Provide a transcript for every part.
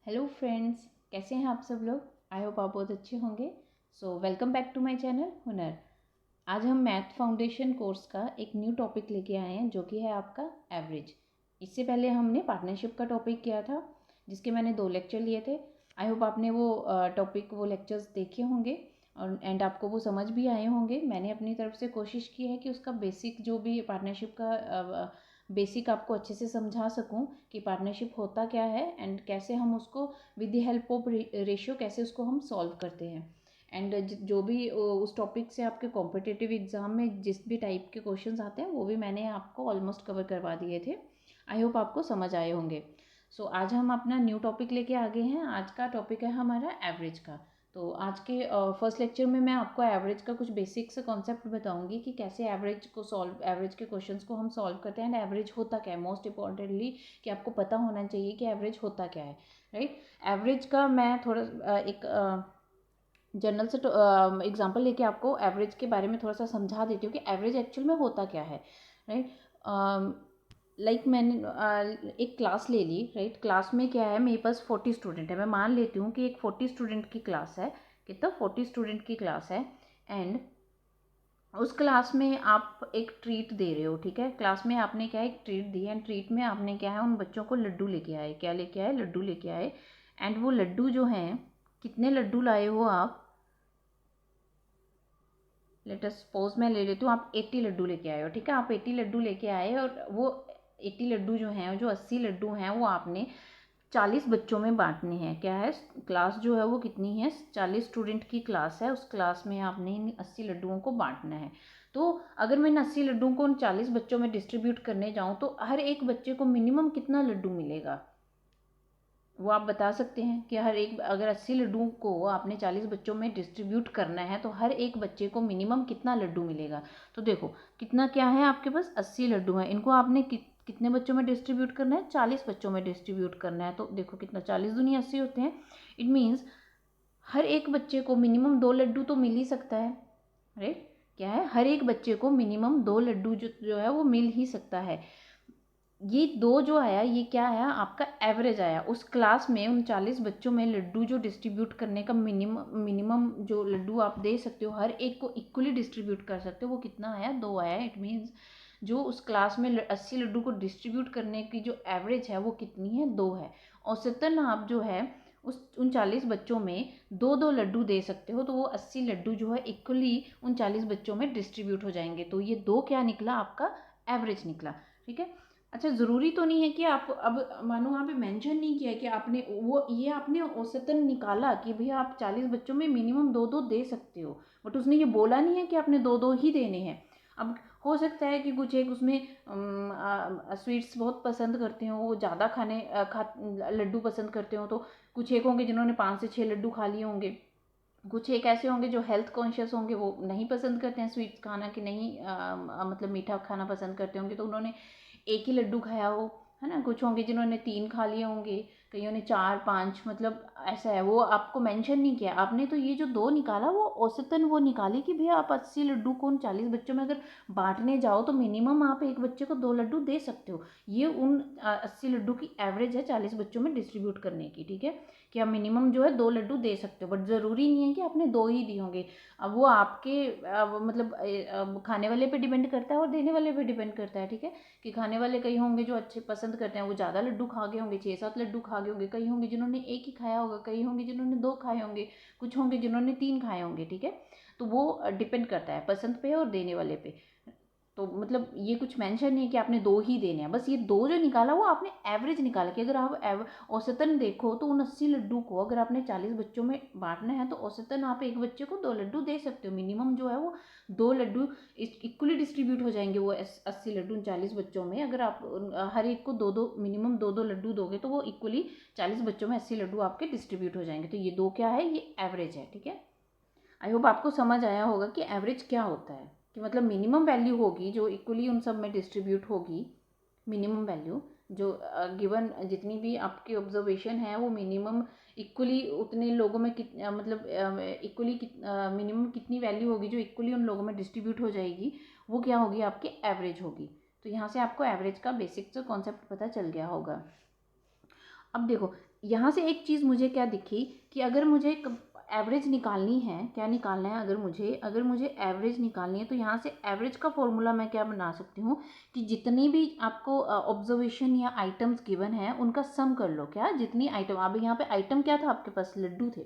Hello friends, कैसे हैं आप सब लोग। आई होप आप बहुत अच्छे होंगे। So welcome back to my channel Hunar. आज हम मैथ फाउंडेशन कोर्स का एक न्यू टॉपिक लेके आए हैं जो कि है आपका एवरेज। इससे पहले हमने पार्टनरशिप का टॉपिक किया था जिसके मैंने 2 लेक्चर लिए थे। आई होप आपने वो टॉपिक वो लेक्चर्स देखे होंगे और आपको वो समझ भी आए होंगे। मैंने अपनी तरफ से कोशिश की है कि उसका बेसिक जो भी पार्टनरशिप का बेसिक आपको अच्छे से समझा सकूं कि पार्टनरशिप होता क्या है एंड कैसे हम उसको with the help of ratio कैसे उसको हम सॉल्व करते हैं। एंड जो भी उस टॉपिक से आपके कॉम्पिटिटिव एग्जाम में जिस भी टाइप के क्वेश्चंस आते हैं वो भी मैंने आपको ऑलमोस्ट कवर करवा दिए थे। आई होप आपको समझ आए होंगे। सो आज हम अपना न्यू टॉपिक लेके आ गए हैं। आज का टॉपिक है हमारा एवरेज का। तो आज के फर्स्ट लेक्चर में मैं आपको एवरेज का कुछ बेसिक से कॉन्सेप्ट बताऊंगी कि कैसे एवरेज के क्वेश्चंस को हम सॉल्व करते हैं एंड एवरेज होता क्या है। मोस्ट इम्पॉर्टेंटली कि आपको पता होना चाहिए कि एवरेज होता क्या है, राइट। एवरेज का मैं थोड़ा एक जनरल से एग्जांपल लेके आपको एवरेज के बारे में थोड़ा सा समझा देती हूँ कि एवरेज एक्चुअल में होता क्या है, राइट। लाइक मैंने एक क्लास ले ली, राइट। क्लास में क्या है, मेरे पास 40 स्टूडेंट है। मैं मान लेती हूँ कि एक 40 स्टूडेंट की क्लास है। कितना 40 स्टूडेंट की क्लास है एंड उस क्लास में आप एक ट्रीट दे रहे हो, ठीक है। क्लास में आपने क्या है, एक ट्रीट दी एंड ट्रीट में आपने क्या है, उन बच्चों को लड्डू लेके आए। क्या लेके आए? लड्डू लेके आए। एंड वो लड्डू जो हैं, कितने लड्डू लाए हो आप? लेट अस सपोज मैं ले लेती हूँ आप 80 लड्डू लेके आए हो, ठीक है। आप 80 लड्डू लेके आए और वो 80 लड्डू जो हैं, जो 80 लड्डू हैं वो आपने 40 बच्चों में बांटने हैं। क्या है, क्लास जो है वो कितनी है, 40 स्टूडेंट की क्लास है। उस क्लास में आपने इन 80 लड्डुओं को बांटना है। तो अगर मैं इन 80 लड्डुओं को उन 40 बच्चों में डिस्ट्रीब्यूट करने जाऊँ तो हर एक बच्चे को मिनिमम कितना लड्डू मिलेगा, वो आप बता सकते हैं कि हर एक, अगर 80 लड्डू को आपने 40 बच्चों में डिस्ट्रीब्यूट करना है तो हर एक बच्चे को मिनिमम कितना लड्डू मिलेगा। तो देखो कितना क्या है, आपके पास 80 लड्डू हैं। इनको आपने कितने बच्चों में डिस्ट्रीब्यूट करना है, 40 बच्चों में डिस्ट्रीब्यूट करना है। तो देखो कितना, 40 दूनी 80 होते हैं। इट मीन्स हर एक बच्चे को मिनिमम 2 लड्डू तो मिल ही सकता है, राइट। क्या है, हर एक बच्चे को मिनिमम 2 लड्डू जो है वो मिल ही सकता है। ये 2 जो आया, ये क्या आया, आपका एवरेज आया। उस क्लास में उन 40 बच्चों में लड्डू जो डिस्ट्रीब्यूट करने का मिनिमम जो लड्डू आप दे सकते हो, हर एक को इक्वली डिस्ट्रीब्यूट कर सकते हो, वो कितना आया, 2 आया। इट मीन्स जो उस क्लास में 80 लड्डू को डिस्ट्रीब्यूट करने की जो एवरेज है वो कितनी है, 2 है। औसतन आप जो है उस उन 40 बच्चों में 2-2 लड्डू दे सकते हो, तो वो 80 लड्डू जो है इक्वली उन 40 बच्चों में डिस्ट्रीब्यूट हो जाएंगे। तो ये 2 क्या निकला, आपका एवरेज निकला, ठीक है। अच्छा, ज़रूरी तो नहीं है कि आप, अब मानो वहाँ पे मेंशन नहीं किया कि आपने वो, ये आपने औसतन निकाला कि भैया आप 40 बच्चों में मिनिमम 2-2 दे सकते हो, बट उसने ये बोला नहीं है कि आपने 2-2 ही देने हैं। अब हो सकता है कि कुछ एक उसमें स्वीट्स बहुत पसंद करते हो, वो ज़्यादा लड्डू पसंद करते हो, तो कुछ एक होंगे जिन्होंने 5 से 6 लड्डू खा लिए होंगे। कुछ एक ऐसे होंगे जो हेल्थ कॉन्शियस होंगे, वो नहीं पसंद करते हैं स्वीट्स खाना, कि नहीं मतलब मीठा खाना पसंद करते होंगे, तो उन्होंने एक ही लड्डू खाया हो, है ना। कुछ होंगे जिन्होंने 3 खा लिए होंगे, कईयों ने 4-5, मतलब ऐसा है। वो आपको मेंशन नहीं किया आपने। तो ये जो 2 निकाला वो औसतन वो निकाली कि भैया आप 80 लड्डू को उन 40 बच्चों में अगर बांटने जाओ तो मिनिमम आप एक बच्चे को 2 लड्डू दे सकते हो। ये उन 80 लड्डू की एवरेज है 40 बच्चों में डिस्ट्रीब्यूट करने की, ठीक है। कि आप मिनिमम जो है 2 लड्डू दे सकते हो, बट ज़रूरी नहीं है कि आपने 2 ही दिए होंगे। अब वो आपके मतलब खाने वाले पे डिपेंड करता है और देने वाले पे डिपेंड करता है, ठीक है। कि खाने वाले कई होंगे जो अच्छे पसंद करते हैं, वो ज़्यादा लड्डू खा गए होंगे, 6-7 लड्डू खा गए होंगे। कई होंगे जिन्होंने एक ही खाया होगा, कई होंगे जिन्होंने 2 खाए होंगे, कुछ होंगे जिन्होंने 3 खाए होंगे, ठीक है। तो वो डिपेंड करता है पसंद पे और देने वाले पे। तो मतलब ये कुछ मेंशन नहीं है कि आपने 2 ही देने हैं। बस ये 2 जो निकाला वो आपने एवरेज निकाला कि अगर आप औसतन देखो तो उन 80 लड्डू को अगर आपने 40 बच्चों में बांटना है तो औसतन आप एक बच्चे को 2 लड्डू दे सकते हो। मिनिमम जो है वो 2 लड्डू इक्वली डिस्ट्रीब्यूट हो जाएंगे, वो 80 लड्डू 40 बच्चों में। अगर आप हर एक को 2-2 मिनिमम 2-2 लड्डू दोगे तो वो इक्वली 40 बच्चों में 80 लड्डू आपके डिस्ट्रीब्यूट हो जाएंगे। तो ये 2 क्या है, ये एवरेज है, ठीक है। आई होप आपको समझ आया होगा कि एवरेज क्या होता है। कि मतलब मिनिमम वैल्यू होगी जो इक्वली उन सब में डिस्ट्रीब्यूट होगी। मिनिमम वैल्यू जो गिवन जितनी भी आपकी ऑब्जर्वेशन है वो मिनिमम इक्वली उतने लोगों में मतलब इक्वली मिनिमम कितनी वैल्यू होगी जो इक्वली उन लोगों में डिस्ट्रीब्यूट हो जाएगी, वो क्या होगी, आपकी एवरेज होगी। तो यहाँ से आपको एवरेज का बेसिक से कॉन्सेप्ट पता चल गया होगा। अब देखो यहाँ से एक चीज़ मुझे क्या दिखी कि अगर मुझे एवरेज निकालनी है, क्या निकालना है, अगर मुझे एवरेज निकालनी है तो यहाँ से एवरेज का फॉर्मूला मैं क्या बना सकती हूँ कि जितनी भी आपको ऑब्जर्वेशन या आइटम्स गिवन है उनका सम कर लो। क्या, जितनी आइटम, अब यहाँ पे आइटम क्या था आपके पास, लड्डू थे,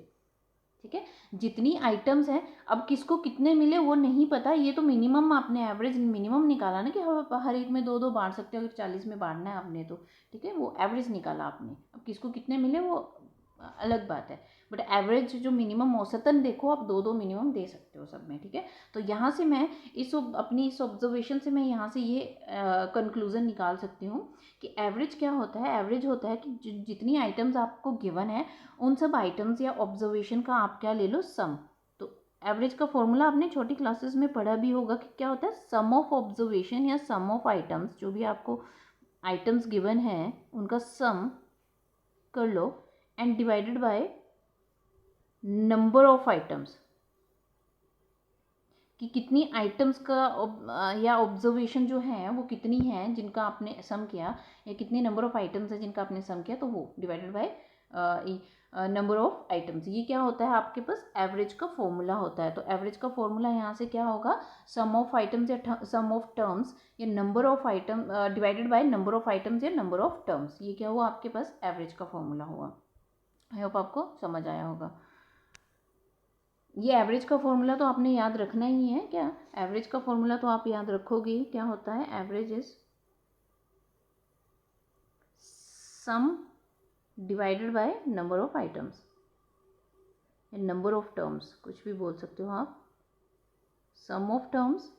ठीक है, जितनी आइटम्स हैं, अब किसको कितने मिले वो नहीं पता, ये तो मिनिमम आपने एवरेज मिनिमम निकाला ना कि हर एक में 2-2 बांट सकते हो, अगर 40 में बांटना है आपने तो, ठीक है, वो एवरेज निकाला आपने। अब किसको कितने मिले वो अलग बात है, बट एवरेज जो मिनिमम औसतन देखो आप 2-2 मिनिमम दे सकते हो सब में, ठीक है। तो यहाँ से मैं अपनी इस ऑब्जर्वेशन से मैं यहाँ से ये कंक्लूजन निकाल सकती हूँ कि एवरेज क्या होता है, एवरेज होता है कि जितनी आइटम्स आपको गिवन है उन सब आइटम्स या ऑब्जर्वेशन का आप क्या ले लो, सम। तो एवरेज का फॉर्मूला आपने छोटी क्लासेस में पढ़ा भी होगा कि क्या होता है, सम ऑफ ऑब्जर्वेशन या सम ऑफ आइटम्स, जो भी आपको आइटम्स गिवन है उनका सम कर लो and divided by number of items, कि कितनी आइटम्स का या ऑब्जर्वेशन जो है वो कितनी है जिनका आपने सम किया, या कितनी नंबर ऑफ आइटम्स है जिनका आपने सम किया, तो वो divided by number of items. ये क्या होता है आपके पास, एवरेज का फॉर्मूला होता है। तो एवरेज का फॉर्मूला यहाँ से क्या होगा, सम ऑफ आइटम्स या सम ऑफ टर्म्स या number of item divided by number of items या नंबर ऑफ टर्म्स। ये क्या हुआ आपके पास, एवरेज का फॉर्मूला हुआ। आई होप आपको समझ आया होगा। ये एवरेज का फॉर्मूला तो आपने याद रखना ही है। क्या, एवरेज का फॉर्मूला तो आप याद रखोगे, क्या होता है, average is sum divided by number of items, number of terms, कुछ भी बोल सकते हो आप, sum of terms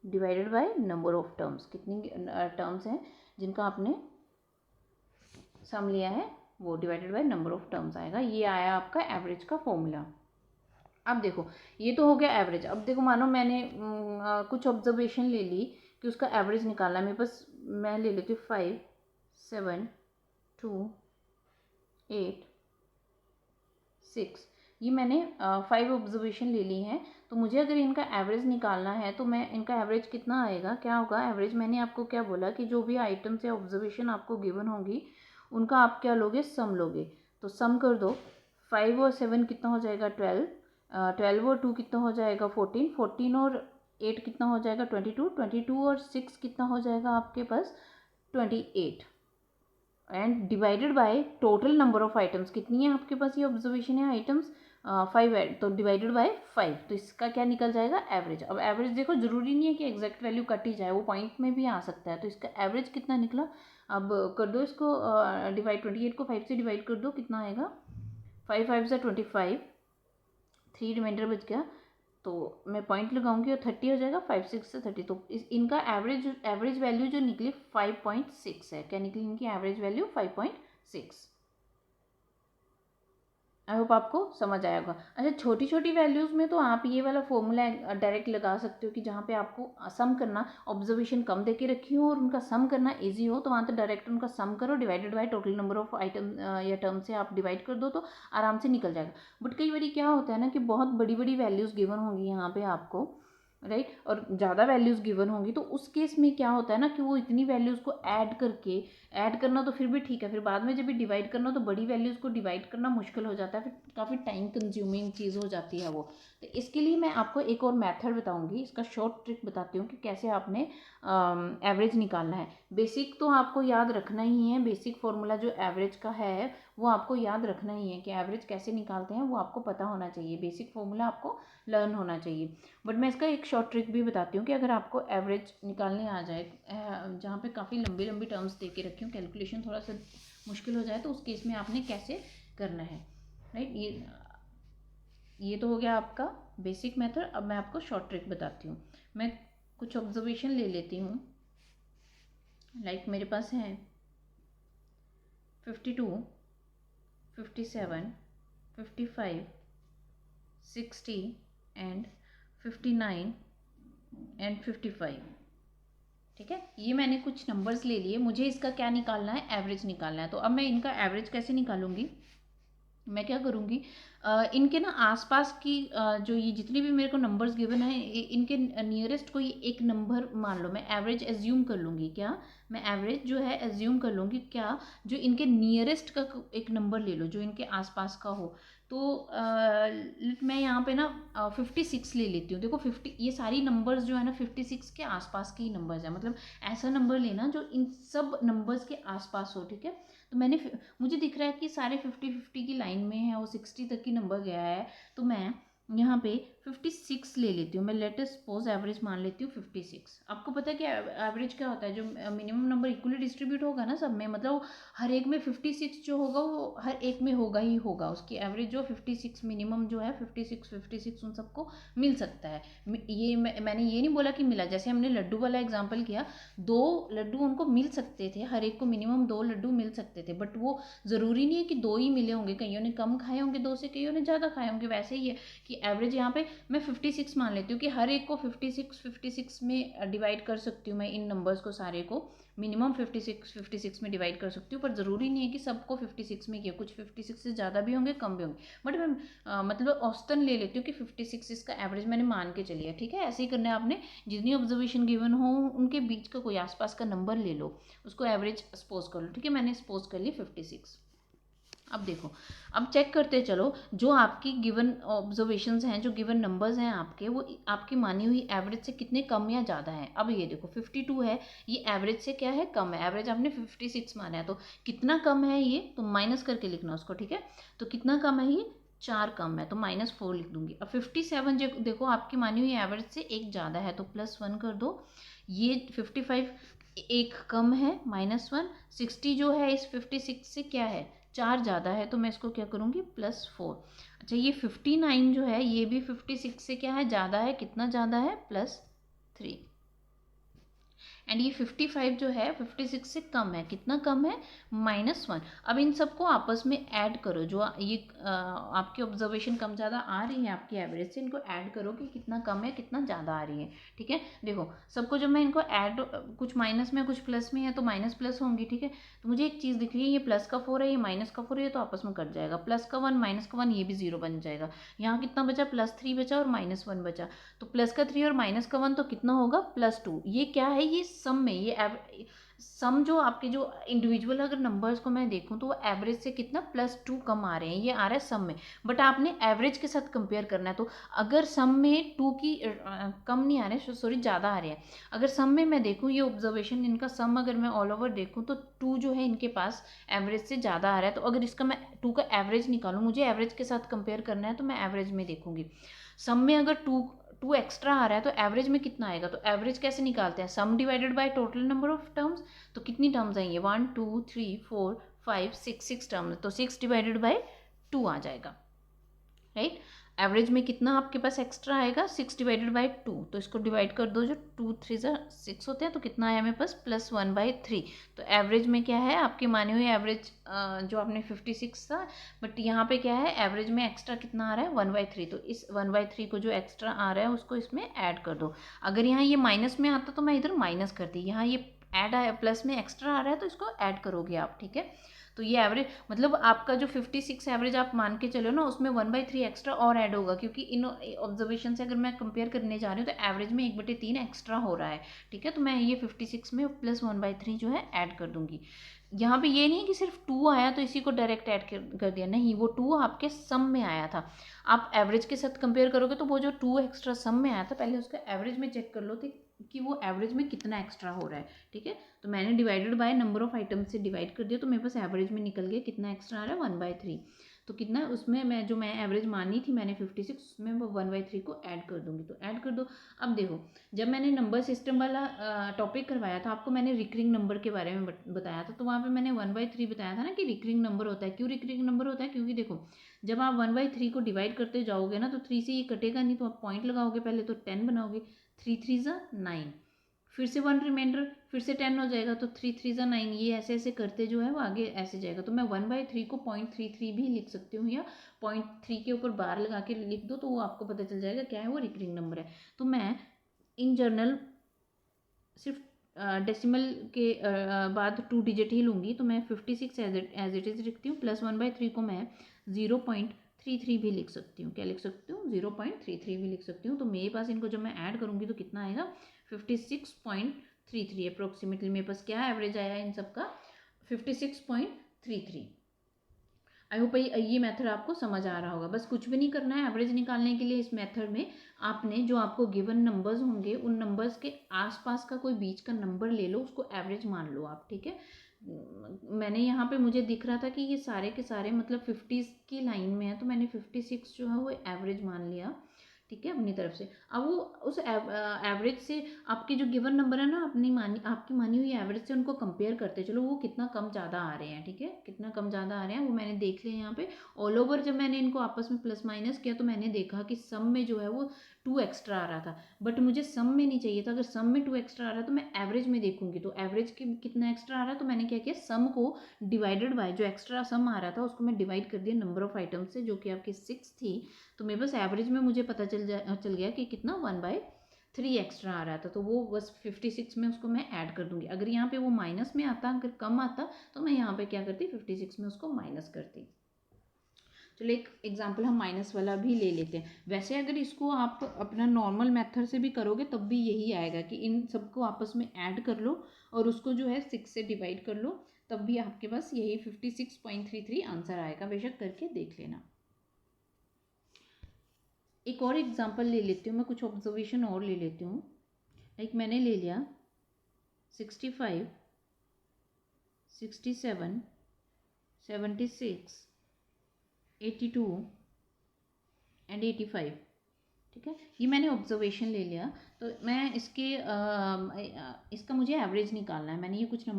divided by number of terms, कितनी टर्म्स हैं जिनका आपने सम लिया है वो divided by number of terms आएगा। ये आया आपका एवरेज का फॉर्मूला। अब देखो ये तो हो गया एवरेज। अब देखो मानो मैंने कुछ ऑब्जर्वेशन ले ली कि उसका एवरेज निकालना है मेरे पास, मैं ले लेती हूँ 5, 7, 2, 8, 6, ये मैंने 5 ऑब्जर्वेशन ले ली हैं। तो मुझे अगर इनका एवरेज निकालना है तो मैं इनका एवरेज कितना आएगा, क्या होगा एवरेज, मैंने आपको क्या बोला कि जो भी आइटम्स या ऑब्जर्वेशन आपको गिवन होगी उनका आप क्या लोगे, सम लोगे। तो सम कर दो, 5 और 7 कितना हो जाएगा, 12, 12 और 2 कितना हो जाएगा, 14, 14 और 8 कितना हो जाएगा, 22, 22 और 6 कितना हो जाएगा आपके पास, 28, and divided by total number of items, कितनी है आपके पास ये ऑब्जर्वेशन है आइटम्स, 5 है, तो डिवाइडेड बाय 5, तो इसका क्या निकल जाएगा, एवरेज। अब एवरेज देखो जरूरी नहीं है कि एग्जैक्ट वैल्यू कट ही जाए, वो पॉइंट में भी आ सकता है। तो इसका एवरेज कितना निकला, अब कर दो इसको डिवाइड, 28 को 5 से डिवाइड कर दो, कितना आएगा, 5 5 से 25, 3 रिमाइंडर बच गया, तो मैं पॉइंट लगाऊंगी और 30 हो जाएगा, 5 6 से 30, तो इनका एवरेज वैल्यू जो निकली 5.6 है। क्या निकली इनकी एवरेज वैल्यू, 5.6। आई होप आपको समझ आया होगा। अच्छा, छोटी छोटी वैल्यूज़ में तो आप ये वाला फॉर्मूला डायरेक्ट लगा सकते हो कि जहाँ पे आपको सम करना, ऑब्जर्वेशन कम दे के रखी हो और उनका सम करना इजी हो, तो वहाँ तो डायरेक्ट उनका सम करो, divided by total number of item या टर्म से आप डिवाइड कर दो तो आराम से निकल जाएगा। बट कई बार क्या होता है ना कि बहुत बड़ी बड़ी वैल्यूज़ गिवन होंगी यहाँ पे आपको, राइट, और ज़्यादा वैल्यूज़ गिवन होंगी, तो उस केस में क्या होता है ना कि वो इतनी वैल्यूज़ को ऐड करना तो फिर भी ठीक है, फिर बाद में जब भी डिवाइड करना तो बड़ी वैल्यूज़ को डिवाइड करना मुश्किल हो जाता है, फिर काफ़ी टाइम कंज्यूमिंग चीज़ हो जाती है वो। तो इसके लिए मैं आपको एक और मेथड बताऊंगी, इसका शॉर्ट ट्रिक बताती हूँ कि कैसे आपने एवरेज निकालना है। बेसिक तो आपको याद रखना ही है, बेसिक फॉर्मूला जो एवरेज का है वो आपको याद रखना ही है कि एवरेज कैसे निकालते हैं, वो आपको पता होना चाहिए, बेसिक फॉर्मूला आपको लर्न होना चाहिए। बट मैं इसका एक शॉर्ट ट्रिक भी बताती हूँ कि अगर आपको एवरेज निकालने आ जाए, जहाँ पे काफ़ी लंबी लंबी टर्म्स दे के रखी हूँ, कैलकुलेशन थोड़ा सा मुश्किल हो जाए, तो उस केस में आपने कैसे करना है, राइट। ये तो हो गया आपका बेसिक मेथड। अब मैं आपको शॉर्ट ट्रिक बताती हूँ। मैं कुछ ऑब्जर्वेशन ले लेती हूँ, लाइक मेरे पास है 52, 57, 55, 60 एंड 59 एंड 55, ठीक है। ये मैंने कुछ नंबर्स ले लिए, मुझे इसका क्या निकालना है, एवरेज निकालना है। तो अब मैं इनका एवरेज कैसे निकालूंगी, मैं क्या करूँगी, इनके ना आसपास की जो ये जितनी भी मेरे को नंबर्स गिवन है इनके नियरेस्ट कोई एक नंबर मान लो, मैं एवरेज एज्यूम कर लूँगी। क्या मैं एवरेज जो है एज्यूम कर लूँगी, क्या जो इनके नियरेस्ट का एक नंबर ले लो जो इनके आसपास का हो। तो मैं यहाँ पे ना 56 ले लेती हूँ। देखो 50, ये सारी नंबर्स जो है ना 56 के आसपास की नंबर्स है, मतलब ऐसा नंबर लेना जो इन सब नंबर्स के आसपास हो। ठीक है, तो मुझे दिख रहा है कि सारे 50-50 की लाइन में है और 60 तक की नंबर गया है, तो मैं यहाँ पे 56 ले लेती हूँ। मैं लेट अस सपोज एवरेज मान लेती हूँ 56। आपको पता है कि एवरेज क्या होता है, जो मिनिमम नंबर इक्वली डिस्ट्रीब्यूट होगा ना सब में, मतलब हर एक में 56 जो होगा वो हर एक में होगा ही होगा, उसकी एवरेज जो 56 मिनिमम जो है 56 उन सबको मिल सकता है। ये मैंने ये नहीं बोला कि मिला, जैसे हमने लड्डू वाला एग्जाम्पल किया, 2 लड्डू उनको मिल सकते थे, हर एक को मिनिमम 2 लड्डू मिल सकते थे, बट वो ज़रूरी नहीं है कि 2 ही मिले होंगे, कईयों ने कम खाए होंगे 2 से, कईयों ने ज़्यादा खाए होंगे। वैसे ही है कि एवरेज यहाँ पे मैं 56 मान लेती हूँ कि हर एक को 56 में डिवाइड कर सकती हूँ मैं, इन नंबर्स को सारे को मिनिमम 56 में डिवाइड कर सकती हूँ, पर ज़रूरी नहीं है कि सबको 56 में किया, कुछ 56 से ज़्यादा भी होंगे कम भी होंगे, बट मैं मतलब औसतन ले लेती हूँ कि 56 इसका एवरेज मैंने मान के चलिए। ठीक है, ऐसे ही करना है आपने, जितनी ऑब्जर्वेशन गिवन हो उनके बीच का कोई आसपास का नंबर ले लो, उसको एवरेज सपोज कर लो। ठीक है, मैंने सपोज कर ली 56। अब देखो, अब चेक करते चलो जो आपकी गिवन ऑब्जर्वेशंस हैं, जो गिवन नंबर्स हैं आपके, वो आपकी मानी हुई एवरेज से कितने कम या ज़्यादा हैं। अब ये देखो 52 है, ये एवरेज से क्या है, कम है। एवरेज आपने 56 माना है, तो कितना कम है ये, तो माइनस करके लिखना उसको। ठीक है, तो कितना कम है ये, 4 कम है, तो -4 लिख दूंगी। अब 57 जो देखो आपकी मानी हुई एवरेज से एक ज़्यादा है, तो +1 कर दो। ये 55 एक कम है, -1। 60 जो है इस 56 से क्या है, 4 ज़्यादा है, तो मैं इसको क्या करूँगी, +4। अच्छा, ये 59 जो है ये भी 56 से क्या है, ज़्यादा है, कितना ज़्यादा है, +3। एंड ये 55 जो है 56 से कम है, कितना कम है, -1। अब इन सबको आपस में ऐड करो, जो ये आपकी ऑब्जर्वेशन कम ज़्यादा आ रही है आपकी एवरेज से, इनको ऐड करो कि कितना कम है कितना ज़्यादा आ रही है। ठीक है, देखो सबको जब मैं इनको ऐड, कुछ माइनस में कुछ प्लस में है तो माइनस प्लस होंगी। ठीक है, तो मुझे एक चीज़ दिख रही है, ये प्लस का 4 है, ये माइनस का 4 है, तो आपस में कट जाएगा, प्लस का 1 माइनस का 1 ये भी 0 बन जाएगा। यहाँ कितना बचा, +3 बचा और -1 बचा, तो प्लस का 3 और माइनस का 1 तो कितना होगा, +2। ये क्या है, ये सम में, ये सम जो आपके जो इंडिविजुअल अगर नंबर्स को मैं देखूं तो वो एवरेज से कितना +2 कम आ रहे हैं, ये आ रहा है सम में, बट आपने एवरेज के साथ कंपेयर करना है। तो अगर सम में 2 की कम नहीं आ रहे, सॉरी ज़्यादा आ रहे हैं, अगर सम में मैं देखूं, ये ऑब्जर्वेशन इनका सम अगर मैं ऑल ओवर देखूं तो 2 जो है इनके पास एवरेज से ज़्यादा आ रहा है, तो अगर इसका मैं 2 का एवरेज निकालूं, मुझे एवरेज के साथ कंपेयर करना है, तो मैं एवरेज में देखूंगी। सम में अगर 2 एक्स्ट्रा आ रहा है तो एवरेज में कितना आएगा, तो एवरेज कैसे निकालते हैं, सम divided by total number of terms. तो कितनी टर्म्स आएंगे, 1 2 3 4 5 6 टर्म्स, तो 6 डिवाइडेड बाय 2 आ जाएगा, राइट। एवरेज में कितना आपके पास एक्स्ट्रा आएगा, 6 डिवाइडेड बाई 2, तो इसको डिवाइड कर दो, जो 2 3 6 होते हैं, तो कितना आया मेरे पास, +1/3। तो एवरेज में क्या है, आपकी मानी हुई एवरेज जो आपने 56 था, बट यहाँ पे क्या है, एवरेज में एक्स्ट्रा कितना आ रहा है, 1/3। तो इस 1/3 को जो एक्स्ट्रा आ रहा है उसको इसमें ऐड कर दो। अगर यहाँ ये माइनस में आता तो मैं इधर माइनस करती, यहाँ ये ऐड आया, प्लस में एक्स्ट्रा आ रहा है तो इसको ऐड करोगे आप। ठीक है, तो ये एवरेज मतलब आपका जो 56 एवरेज आप मान के चलो ना, उसमें 1/3 एक्स्ट्रा और ऐड होगा, क्योंकि इन ऑब्जर्वेशन से अगर मैं कंपेयर करने जा रही हूँ तो एवरेज में 1/3 एक्स्ट्रा हो रहा है। ठीक है, तो मैं ये 56 में +1/3 जो है ऐड कर दूंगी। यहाँ पे ये नहीं है कि सिर्फ 2 आया तो इसी को डायरेक्ट ऐड कर दिया, नहीं, वो 2 आपके सम में आया था। आप एवरेज के साथ कंपेयर करोगे तो वो जो 2 एक्स्ट्रा सम में आया था, पहले उसका एवरेज में चेक कर लो कि वो एवरेज में कितना एक्स्ट्रा हो रहा है। ठीक है, तो मैंने divided by number of items से डिवाइड कर दिया, तो मेरे पास एवरेज में निकल गया कितना एक्स्ट्रा आ रहा है, 1/3। तो कितना उसमें मैं एवरेज मानी थी मैंने 56, उसमें वो 1/3 को ऐड कर दूंगी, तो ऐड कर दो। अब देखो, जब मैंने नंबर सिस्टम वाला टॉपिक करवाया था आपको, मैंने रिकरिंग नंबर के बारे में बताया था, तो वहाँ पे मैंने 1/3 बताया था ना कि रिकरिंग नंबर होता है। क्यों रिकरिंग नंबर होता है, क्योंकि देखो जब आप 1/3 को डिवाइड करते जाओगे ना, तो 3 से ये कटेगा नहीं, तो आप पॉइंट लगाओगे, पहले तो 10 बनाओगे, 3 3 9, फिर से 1 रिमाइंडर, फिर से 10 हो जाएगा, तो 3 3 9, ये ऐसे ऐसे करते जो है वो आगे ऐसे जाएगा। तो मैं 1/3 को 0.33 भी लिख सकती हूँ, या 0.3 के ऊपर बार लगा के लिख दो, तो वो आपको पता चल जाएगा क्या है, वो रिकरिंग नंबर है। तो मैं इन जनरल सिर्फ डेसिमल के बाद 2 डिजिट ही लूँगी, तो मैं 56 एज इट इज़ लिखती हूँ, +1/3 को मैं 0.33 भी लिख सकती हूँ। क्या लिख सकती हूँ? 0.33 भी लिख सकती हूँ। तो मेरे पास इनको जब मैं ऐड करूँगी तो कितना आएगा? 56.33 अप्रोक्सीमेटली मेरे पास क्या एवरेज आया इन सब का? 56.33। आई होप ये मेथड आपको समझ आ रहा होगा। बस कुछ भी नहीं करना है एवरेज निकालने के लिए। इस मेथड में आपने जो आपको गिवन नंबर्स होंगे उन नंबर्स के आसपास का कोई बीच का नंबर ले लो, उसको एवरेज मान लो आप, ठीक है। मैंने यहाँ पे मुझे दिख रहा था कि ये सारे के सारे मतलब 50 की लाइन में है, तो मैंने 56 जो है वो एवरेज मान लिया, ठीक है, अपनी तरफ से। अब वो उस एवरेज से आपके जो गिवन नंबर है ना, आपकी मानी हुई एवरेज से उनको कंपेयर करते चलो, वो कितना कम ज़्यादा आ रहे हैं, ठीक है, कितना कम ज़्यादा आ रहे हैं वो मैंने देख लिया यहाँ पे। ऑल ओवर जब मैंने इनको आपस में प्लस माइनस किया तो मैंने देखा कि सम में जो है वो 2 एक्स्ट्रा आ रहा था, बट मुझे सम में नहीं चाहिए था। अगर सम में 2 एक्स्ट्रा आ रहा है तो मैं एवरेज में देखूंगी, तो एवरेज के कितना एक्स्ट्रा आ रहा है, तो मैंने क्या किया, सम को डिवाइडेड बाय जो एक्स्ट्रा सम आ रहा था उसको मैं डिवाइड कर दिया नंबर ऑफ आइटम से, जो कि आपकी 6 थी। तो मेरे पास एवरेज में मुझे पता चल गया कि कितना 1/3 एक्स्ट्रा आ रहा था। तो वो बस 56 में उसको मैं ऐड कर दूंगी। अगर यहाँ पे वो माइनस में आता, अगर कम आता, तो मैं यहाँ पे क्या करती, 56 में उसको माइनस करती। चलो एक एग्जांपल हम माइनस वाला भी ले लेते हैं। वैसे अगर इसको आप अपना नॉर्मल मेथड से भी करोगे तब भी यही आएगा कि इन सबको आपस में ऐड कर लो और उसको जो है 6 से डिवाइड कर लो, तब भी आपके पास यही 56.33 आंसर आएगा। बेशक करके देख लेना। एक और एग्जांपल ले लेती हूँ मैं, कुछ ऑब्जर्वेशन और ले लेती हूँ। लाइक मैंने ले लिया 65, 67, 76, 82 एंड 85, ठीक है, ये मैंने ऑब्जर्वेशन ले लिया। तो मैं इसका मुझे एवरेज निकालना है। मैंने ये कुछ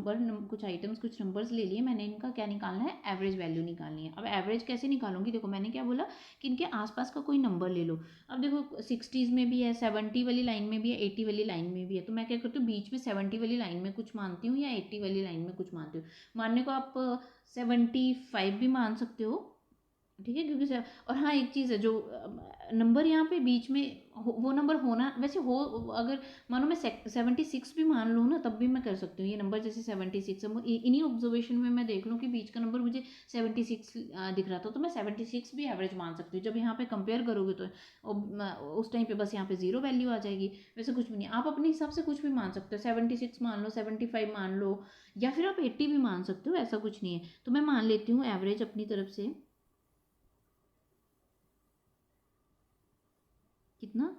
आइटम्स कुछ नंबर्स ले लिए, मैंने इनका क्या निकालना है, एवरेज वैल्यू निकालनी है। अब एवरेज कैसे निकालूंगी, देखो मैंने क्या बोला कि इनके आसपास का कोई नंबर ले लो। अब देखो 60s में भी है, 70 वाली लाइन में भी है, 80 वाली लाइन में भी है, तो मैं क्या करती हूँ, बीच में 70 वाली लाइन में कुछ मानती हूँ या 80 वाली लाइन में कुछ मानती हूँ। मानने को आप 75 भी मान सकते हो, ठीक है, क्योंकि और हाँ एक चीज़ है, जो नंबर यहाँ पे बीच में वो नंबर होना वैसे हो, अगर मानो मैं 76 भी मान लूँ ना तब भी मैं कर सकती हूँ। ये नंबर जैसे 76 है, इन्हीं ऑब्जर्वेशन में मैं देख लूँ कि बीच का नंबर मुझे 76 दिख रहा था, तो मैं 76 भी एवरेज मान सकती हूँ। जब यहाँ पे कंपेयर करोगे तो उस टाइम पे बस यहाँ पे 0 वैल्यू आ जाएगी। वैसे कुछ भी नहीं, आप अपने हिसाब से कुछ भी मान सकते हो, 76 मान लो, 75 मान लो, या फिर आप 80 भी मान सकते हो, ऐसा कुछ नहीं है। तो मैं मान लेती हूँ एवरेज अपनी तरफ से कितना,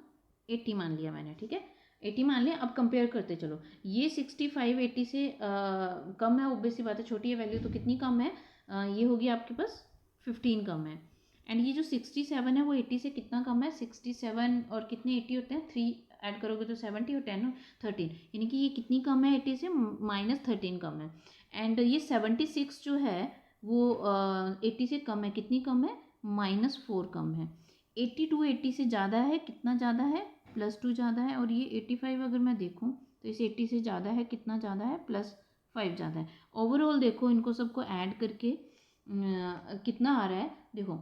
80 मान लिया मैंने, ठीक है, 80 मान लिया। अब कंपेयर करते चलो, ये 65 80 से कम है, ऑब्वियस सी बात है, छोटी है वैल्यू, तो कितनी कम है, ये होगी आपके पास 15 कम है। एंड ये जो 67 है वो 80 से कितना कम है, 67 और कितने 80 होते हैं, 3 ऐड करोगे तो 70 और 10 13, यानी कि ये कितनी कम है 80 से, -13 कम है। एंड ये 76 जो है वो 80 से कम है, कितनी कम है, -4 कम है। 82 80 से ज़्यादा है, कितना ज़्यादा है, +2 ज़्यादा है। और ये 85 अगर मैं देखूँ तो इस 80 से ज़्यादा है, कितना ज़्यादा है, +5 ज़्यादा है। ओवरऑल देखो इनको सबको ऐड करके कितना आ रहा है, देखो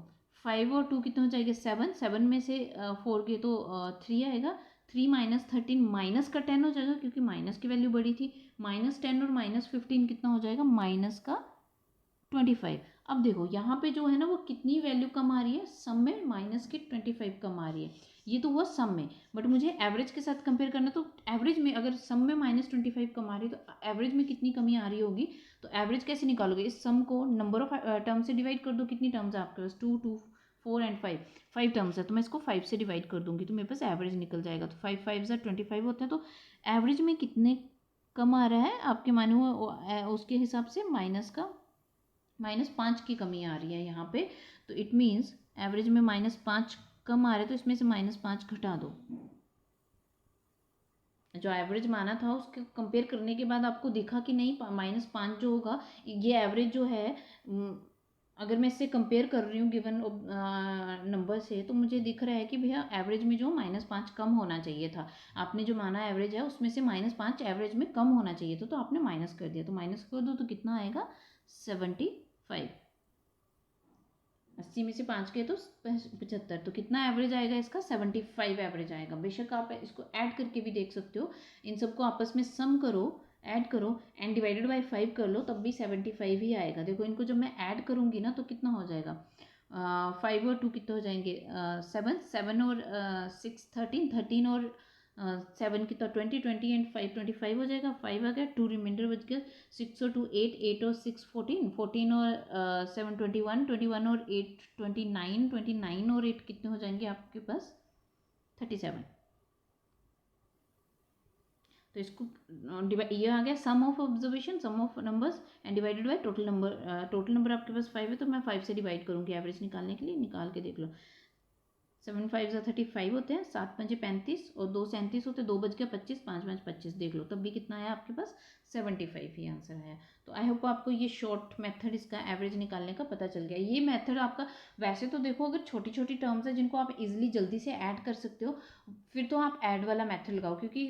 5 और 2 कितना हो जाएगा, 7 में से 4 के तो 3 आएगा, 3 -13 माइनस का 10 हो जाएगा, क्योंकि माइनस की वैल्यू बड़ी थी, -10 और -15 कितना हो जाएगा, -25। अब देखो यहाँ पे जो है ना वो कितनी वैल्यू कम आ रही है, सम में -25 कम आ रही है। ये तो हुआ सम में, बट मुझे एवरेज के साथ कंपेयर करना, तो एवरेज में अगर सम में -25 कम आ रही है तो एवरेज में कितनी कमी आ रही होगी। तो एवरेज कैसे निकालोगे, इस सम को नंबर ऑफ टर्म से डिवाइड कर दो। कितनी टर्म्स है आपके पास, 2 2 4 एंड 5 टर्म्स है, तो मैं इसको 5 से डिवाइड कर दूंगी तो मेरे पास एवरेज निकल जाएगा। तो 5 5 25 होते हैं, तो एवरेज में कितने कम आ रहा है आपके माने हुए उसके हिसाब से -5 की कमी आ रही है यहाँ पे। तो इट मीन्स एवरेज में -5 कम आ रहा है, तो इसमें से -5 घटा दो। जो एवरेज माना था उसके कंपेयर करने के बाद आपको दिखा कि नहीं, -5 जो होगा ये एवरेज जो है, अगर मैं इससे कंपेयर कर रही हूँ गिवन नंबर से, तो मुझे दिख रहा है कि भैया एवरेज में जो -5 कम होना चाहिए था। आपने जो माना एवरेज है उसमें से -5 एवरेज में कम होना चाहिए था, तो आपने माइनस कर दिया। तो माइनस कर दो तो कितना आएगा, 75। 80 में से 5 के तो 75, तो कितना एवरेज आएगा इसका, 75 एवरेज आएगा। बेशक आप इसको ऐड करके भी देख सकते हो, इन सबको आपस में सम करो, ऐड करो एंड डिवाइडेड बाय 5 कर लो, तब भी 75 ही आएगा। देखो इनको जब मैं ऐड करूँगी ना तो कितना हो जाएगा, 5 और 2 कितने हो जाएंगे, 7, 7 और 6 13, 13 और 7 कितना 20, 20 एंड 5 25 हो जाएगा, 5 आ गया, 2 रिमाइंडर बच गया, 6 और 2 8, 8 और 6 14, 14 और 7 21, 21 और 8 29, 29 और 8 कितने हो जाएंगे आपके पास 37। तो इसको डिवाइड, ये आ गया sum of observation, sum of numbers and divided by total number. Total number आपके पास 5 है तो मैं 5 से डिवाइड करूँगी एवरेज निकालने के लिए, निकाल के देख लो। 7 5 ज़ा 35 होते हैं, 7 5 35 और 2 37 होते हैं, 2 बज गया 25, 5 5 25, देख लो तब भी कितना आया आपके पास 75 ही आंसर आया। तो आई होप आपको ये शॉर्ट मेथड इसका एवरेज निकालने का पता चल गया। ये मेथड आपका वैसे तो देखो अगर छोटी छोटी टर्म्स है जिनको आप इजीली जल्दी से ऐड कर सकते हो फिर तो आप ऐड वाला मेथड लगाओ, क्योंकि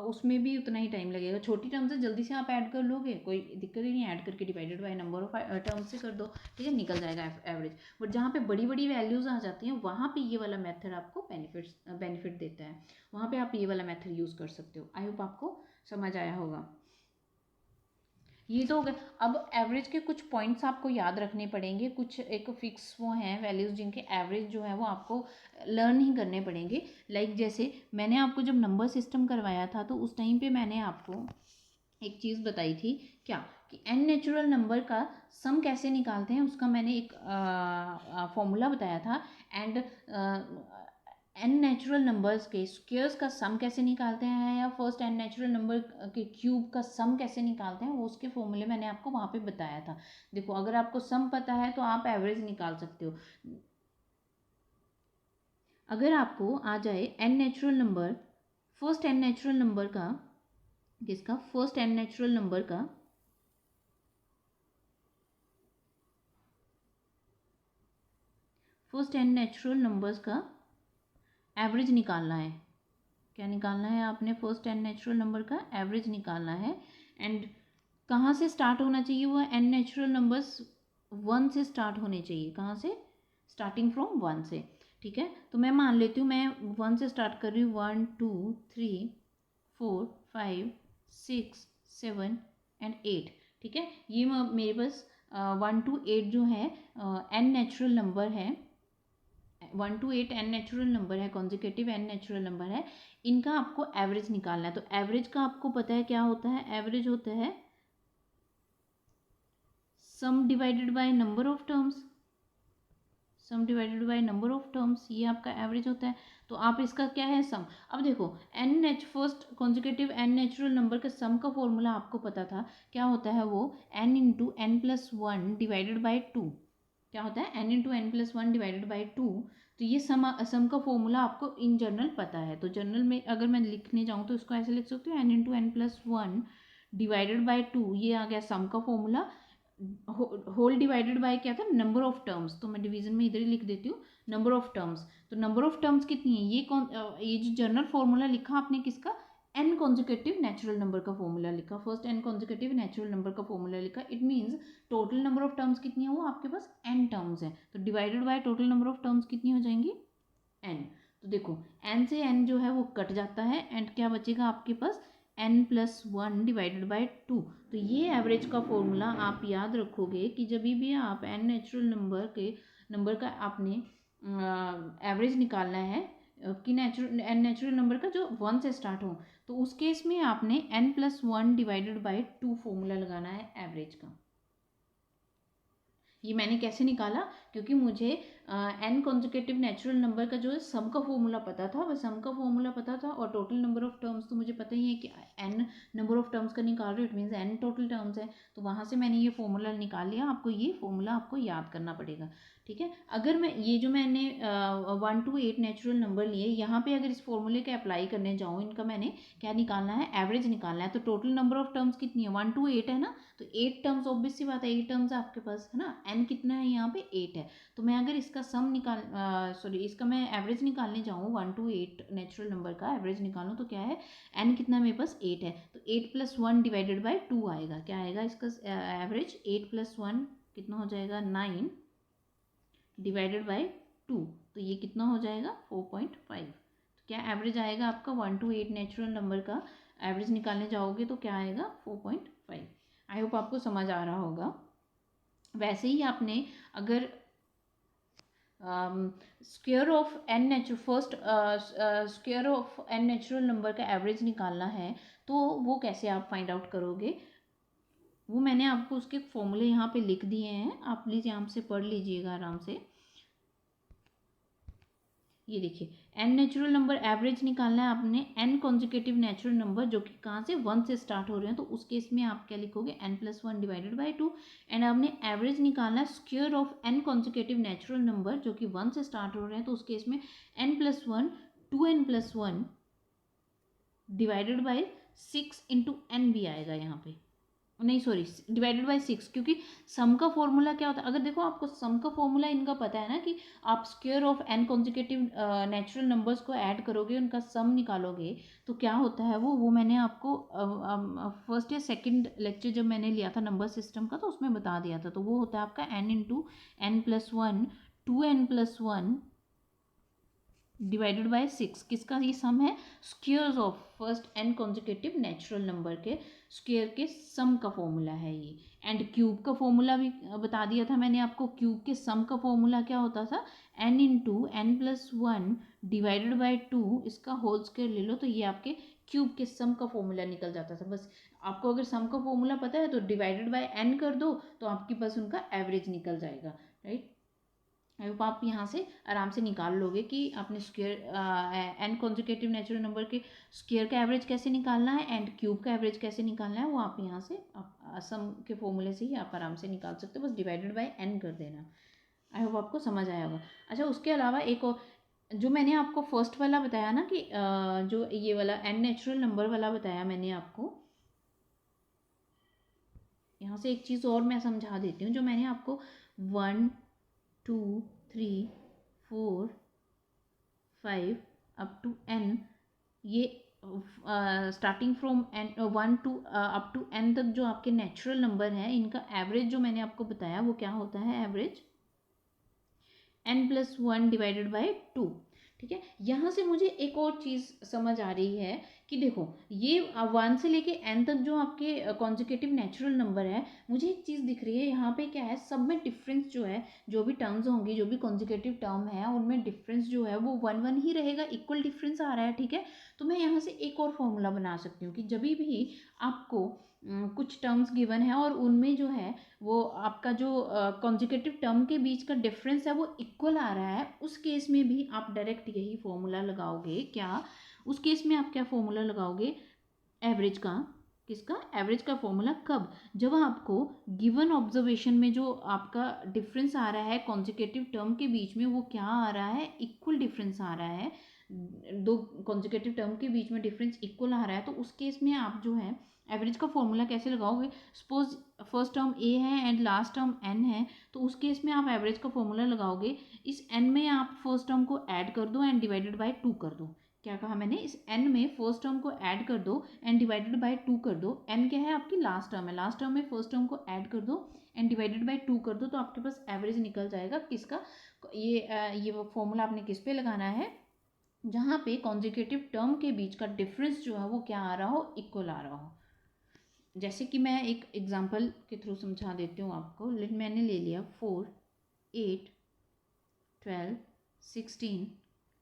उसमें भी उतना ही टाइम लगेगा। छोटी टर्म्स है जल्दी से आप ऐड कर लोगे, कोई दिक्कत ही नहीं, ऐड करके divided by number of terms से कर दो, ठीक है, निकल जाएगा एवरेज। बट जहाँ पे बड़ी बड़ी वैल्यूज आ जाती हैं वहाँ पे ये वाला मेथड आपको बेनिफिट देता है, वहाँ पे आप ये वाला मेथड यूज़ कर सकते हो। आई होप आपको समझ आया होगा। ये तो हो गया। अब एवरेज के कुछ पॉइंट्स आपको याद रखने पड़ेंगे, कुछ एक फिक्स वो हैं वैल्यूज़ जिनके एवरेज जो है वो आपको लर्न ही करने पड़ेंगे। लाइक जैसे मैंने आपको जब नंबर सिस्टम करवाया था तो उस टाइम पे मैंने आपको एक चीज़ बताई थी, क्या कि एन नेचुरल नंबर का सम कैसे निकालते हैं उसका मैंने एक फॉर्मूला बताया था। एंड एन नेचुरल नंबर्स के स्क्वेयर्स का सम कैसे निकालते हैं, या फर्स्ट एन नेचुरल नंबर के क्यूब का सम कैसे निकालते हैं, वो उसके फॉर्मूले मैंने आपको वहाँ पे बताया था। देखो अगर आपको सम पता है तो आप एवरेज निकाल सकते हो। अगर आपको आ जाए n natural number, first n natural number का, किसका, फर्स्ट एन नेचुरल नंबर का फर्स्ट एन नेचुरल नंबर्स का एवरेज निकालना है। क्या निकालना है आपने, फर्स्ट एन नेचुरल नंबर का एवरेज निकालना है। एंड कहाँ से स्टार्ट होना चाहिए, वो एन नेचुरल नंबर्स 1 से स्टार्ट होने चाहिए। कहाँ से, स्टार्टिंग फ्रॉम 1 से, ठीक है। तो मैं मान लेती हूँ मैं 1 से स्टार्ट कर रही हूँ, 1 2 3 4 5 6 7 एंड 8, ठीक है। ये मेरे पास 1 to 8 जो है एन नेचुरल नंबर है, 1 to 8 एन नेचुरल नंबर है, कॉन्जिक्यूटिव एन नेचुरल नंबर है। इनका आपको एवरेज निकालना है। तो एवरेज का आपको पता है क्या होता है, एवरेज होता है सम divided by number of terms, some divided by number of terms, ये आपका एवरेज होता है। तो आप इसका क्या है सम। अब देखो first consecutive n natural number का सम का फॉर्मूला आपको पता था, क्या होता है वो, n into n plus one divided by two. क्या होता है, n into n plus one divided by two. तो ये सम का फॉर्मूला आपको इन जनरल पता है। तो जनरल में अगर मैं लिखने जाऊँ तो इसको ऐसे लिख सकती हूँ, n into n plus one divided by two, ये आ गया सम का फॉर्मूला। होल डिवाइडेड बाय क्या था, नंबर ऑफ टर्म्स। तो मैं डिवीजन में इधर ही लिख देती हूँ नंबर ऑफ टर्म्स। तो नंबर ऑफ टर्म्स कितनी है, ये जो जनरल फॉर्मूला लिखा आपने किसका, एन कॉन्जिक्यूटिव नेचुरल नंबर का फॉर्मूला लिखा, first n consecutive natural number का फॉर्मूला लिखा। It means total number of terms कितनी है, वो आपके पास एन टर्म्स है। तो divided by total number of terms कितनी हो जाएंगी, एन। तो देखो एन से एन जो है वो कट जाता है एंड क्या बचेगा आपके पास, N plus one divided by two. तो ये एवरेज का फॉर्मूला आप याद रखोगे कि जब भी आप एन नेचुरल नंबर का आपने एवरेज निकालना है कि एन नेचुरल नंबर का जो 1 से स्टार्ट हो, तो उस केस में आपने n plus one divided by two formula लगाना है एवरेज का। ये मैंने कैसे निकाला, क्योंकि मुझे एन कॉन्जिक्यूटिव नेचुरल नंबर का जो है सम का फॉर्मूला पता था, वह सम का फॉर्मूला पता था, और टोटल नंबर ऑफ टर्म्स तो मुझे पता ही है कि एन नंबर ऑफ टर्म्स का निकाल रहे हो, it means n total terms है। तो वहाँ से मैंने ये फॉर्मूला निकाल लिया। आपको ये फॉर्मूला आपको याद करना पड़ेगा, ठीक है। अगर मैं ये जो मैंने 1 to 8 नेचुरल नंबर लिए, यहाँ पे अगर इस फॉर्मूले के अप्लाई करने जाऊँ, इनका मैंने क्या निकालना है, एवरेज निकालना है। तो टोटल नंबर ऑफ टर्म्स कितनी है, 1 to 8 है ना, तो 8 टर्म्स ऑब्वियस सी बात है, 8 टर्म्स आपके पास है ना, एन कितना है यहाँ पे 8 है। तो मैं अगर इसका इसका मैं एवरेज निकालने जाऊँ 1 to 8 नेचुरल नंबर का एवरेज निकालूँ, तो क्या है, एन कितना मेरे पास 8 है। तो 8 plus one divided by to आएगा, क्या आएगा इसका एवरेज, 8 प्लस वन कितना हो जाएगा, 9 डिवाइडेड बाई टू। तो ये कितना हो जाएगा 4.5। तो क्या एवरेज आएगा आपका 1 to 8 नेचुरल नंबर का एवरेज निकालने जाओगे तो क्या आएगा 4.5। आई होप आपको समझ आ रहा होगा। वैसे ही आपने अगर square of n natural first square of n natural number का एवरेज निकालना है, तो वो कैसे आप फाइंड आउट करोगे, वो मैंने आपको उसके फॉर्मूले यहाँ पे लिख दिए हैं, आप प्लीज़ यहाँ से पढ़ लीजिएगा आराम से। ये देखिए, एन नेचुरल नंबर एवरेज निकालना है आपने, एन कॉन्जिक्यूटिव नेचुरल नंबर जो कि कहाँ से 1 से स्टार्ट हो रहे हैं, तो उस केस में आप क्या लिखोगे, n+1 डिवाइडेड बाई 2। एंड आपने एवरेज निकालना है square of n consecutive natural number जो कि 1 से स्टार्ट हो रहे हैं, तो उस केस में n+1 2n+1 divided by 6 into N भी आएगा यहाँ पे, नहीं सॉरी डिवाइडेड बाई 6, क्योंकि सम का फॉर्मूला क्या होता है, अगर देखो आपको सम का फॉर्मूला इनका पता है ना कि आप square of n consecutive natural numbers को ऐड करोगे, उनका सम निकालोगे, तो क्या होता है वो मैंने आपको फर्स्ट या सेकंड लेक्चर जब मैंने लिया था नंबर सिस्टम का, तो उसमें बता दिया था। तो वो होता है आपका n into n+1 2n+1 divided by 6, किसका ये सम है, squares of first n consecutive natural number के स्क्वायर के सम का फॉर्मूला है ये। एंड क्यूब का फॉर्मूला भी बता दिया था मैंने आपको, क्यूब के सम का फॉर्मूला क्या होता था, n into n+1 divided by 2, इसका होल स्क्वायर ले लो, तो ये आपके क्यूब के सम का फॉर्मूला निकल जाता था। बस आपको अगर सम का फॉर्मूला पता है तो डिवाइडेड बाय n कर दो, तो आपके पास उनका एवरेज निकल जाएगा, राइट। आप यहाँ से आराम से निकाल लोगे कि आपने square n consecutive natural number के स्क्वायर का एवरेज कैसे निकालना है एंड क्यूब का एवरेज कैसे निकालना है, वो आप यहाँ से आप सम के फॉर्मूले से ही आप आराम से निकाल सकते हो, बस डिवाइडेड बाय एन कर देना। आई होप आपको समझ आया होगा। अच्छा, उसके अलावा एक और जो मैंने आपको फर्स्ट वाला बताया ना कि जो ये वाला एन नेचुरल नंबर वाला बताया मैंने आपको, यहाँ से एक चीज़ और मैं समझा देती हूँ। जो मैंने आपको 1 2 3 4 5 अप टू n, ये starting from n 1 to up to n तक जो आपके नेचुरल नंबर हैं, इनका एवरेज जो मैंने आपको बताया वो क्या होता है, एवरेज n+1 डिवाइडेड बाई 2। ठीक है, यहाँ से मुझे एक और चीज़ समझ आ रही है कि देखो ये 1 से लेके n तक जो आपके कॉन्जिक्यूटिव नेचुरल नंबर है, मुझे एक चीज़ दिख रही है यहाँ पे, क्या है, सब में डिफरेंस जो है, जो भी टर्म्स होंगी, जो भी कॉन्जिक्यूटिव टर्म है, उनमें डिफरेंस जो है वो 1 1 ही रहेगा, इक्वल डिफरेंस आ रहा है। ठीक है, तो मैं यहाँ से एक और फॉर्मूला बना सकती हूँ कि जब भी आपको कुछ टर्म्स गिवन है और उनमें जो है वो आपका जो कॉन्जिक्यूटिव टर्म के बीच का डिफरेंस है वो इक्वल आ रहा है, उस केस में भी आप डायरेक्ट यही फॉर्मूला लगाओगे। क्या उस केस में आप क्या फॉर्मूला लगाओगे, एवरेज का, किसका, एवरेज का फॉर्मूला कब, जब आपको गिवन ऑब्जर्वेशन में जो आपका डिफरेंस आ रहा है कॉन्जिक्यूटिव टर्म के बीच में, वो क्या आ रहा है, इक्वल डिफरेंस आ रहा है, दो कॉन्जिक्यूटिव टर्म के बीच में डिफरेंस इक्वल आ रहा है, तो उस केस में आप जो है एवरेज का फॉर्मूला कैसे लगाओगे। सपोज फर्स्ट टर्म ए है एंड लास्ट टर्म एन है, तो उस केस में आप एवरेज का फॉर्मूला लगाओगे, इस एन में आप फर्स्ट टर्म को ऐड कर दो एंड डिवाइडेड बाय 2 कर दो। क्या कहा मैंने, इस n में फर्स्ट टर्म को ऐड कर दो एंड डिवाइडेड बाय 2 कर दो। n क्या है, आपकी लास्ट टर्म है, लास्ट टर्म में फर्स्ट टर्म को ऐड कर दो एंड डिवाइडेड बाय 2 कर दो, तो आपके पास एवरेज निकल जाएगा किसका, ये वो फॉर्मूला आपने किस पे लगाना है, जहाँ पे कॉन्जिक्यूटिव टर्म के बीच का डिफरेंस जो है वो क्या आ रहा हो, इक्वल आ रहा हो। जैसे कि मैं एक एग्जांपल के थ्रू समझा देती हूँ आपको। मैंने ले लिया 4 8 12 16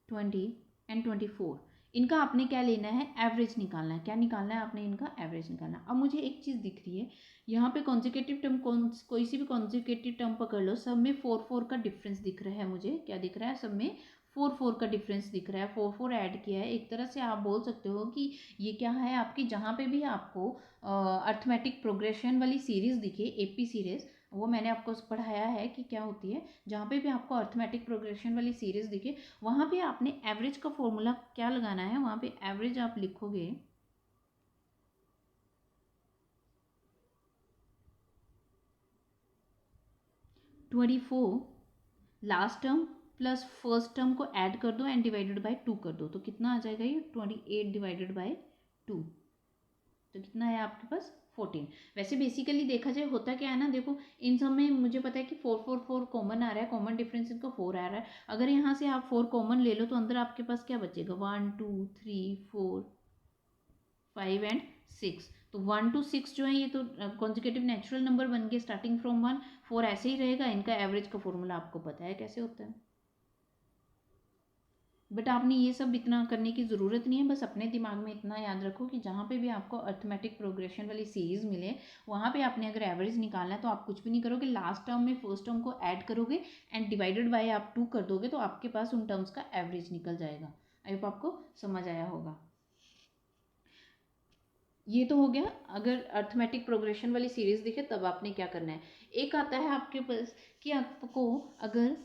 20 एंड 24, इनका आपने क्या लेना है, एवरेज निकालना है। क्या निकालना है आपने, इनका एवरेज निकालना है। अब मुझे एक चीज़ दिख रही है यहाँ पे, कॉन्जिक्यूटिव टर्म कोई सी भी कॉन्जिक्यूटिव टर्म पकड़ लो, सब में 4 4 का डिफरेंस दिख रहा है मुझे। क्या दिख रहा है, सब में 4 4 का डिफरेंस दिख रहा है, 4 4 ऐड किया है। एक तरह से आप बोल सकते हो कि ये क्या है, आपकी जहाँ पे भी आपको अर्थमेटिक प्रोग्रेशन वाली सीरीज़ दिखे, एपी सीरीज़, वो मैंने आपको पढ़ाया है कि क्या होती है, जहाँ पे भी आपको अर्थमेटिक प्रोग्रेशन वाली सीरीज़ दिखे, वहाँ पे आपने एवरेज का फॉर्मूला क्या लगाना है, वहाँ पे एवरेज आप लिखोगे 24 last term plus first term को ऐड कर दो एंड डिवाइडेड बाय 2 कर दो, तो कितना आ जाएगा ये 28 डिवाइडेड बाय 2, तो कितना है आपके पास 14। वैसे बेसिकली देखा जाए होता क्या है ना, देखो इन सब में मुझे पता है कि 4 4 4 कॉमन आ रहा है, कॉमन डिफरेंस इनका 4 आ रहा है। अगर यहाँ से आप 4 कॉमन ले लो तो अंदर आपके पास क्या बचेगा, 1 2 3 4 5 एंड 6, तो 1 to 6 जो है ये तो कॉन्जिक्यूटिव नेचुरल नंबर बन गए स्टार्टिंग फ्रॉम 1, 4 ऐसे ही रहेगा। इनका एवरेज का फॉर्मूला आपको पता है कैसे होता है। बट आपने ये सब इतना करने की ज़रूरत नहीं है, बस अपने दिमाग में इतना याद रखो कि जहाँ पे भी आपको अर्थमेटिक प्रोग्रेशन वाली सीरीज़ मिले वहाँ पे आपने अगर एवरेज निकालना है तो आप कुछ भी नहीं करोगे, लास्ट टर्म में फर्स्ट टर्म को ऐड करोगे एंड डिवाइडेड बाय आप 2 कर दोगे तो आपके पास उन टर्म्स का एवरेज निकल जाएगा। आई होप आपको समझ आया होगा। ये तो हो गया अगर अर्थमेटिक प्रोग्रेशन वाली सीरीज़ दिखे तब आपने क्या करना है। एक आता है आपके पास कि आपको अगर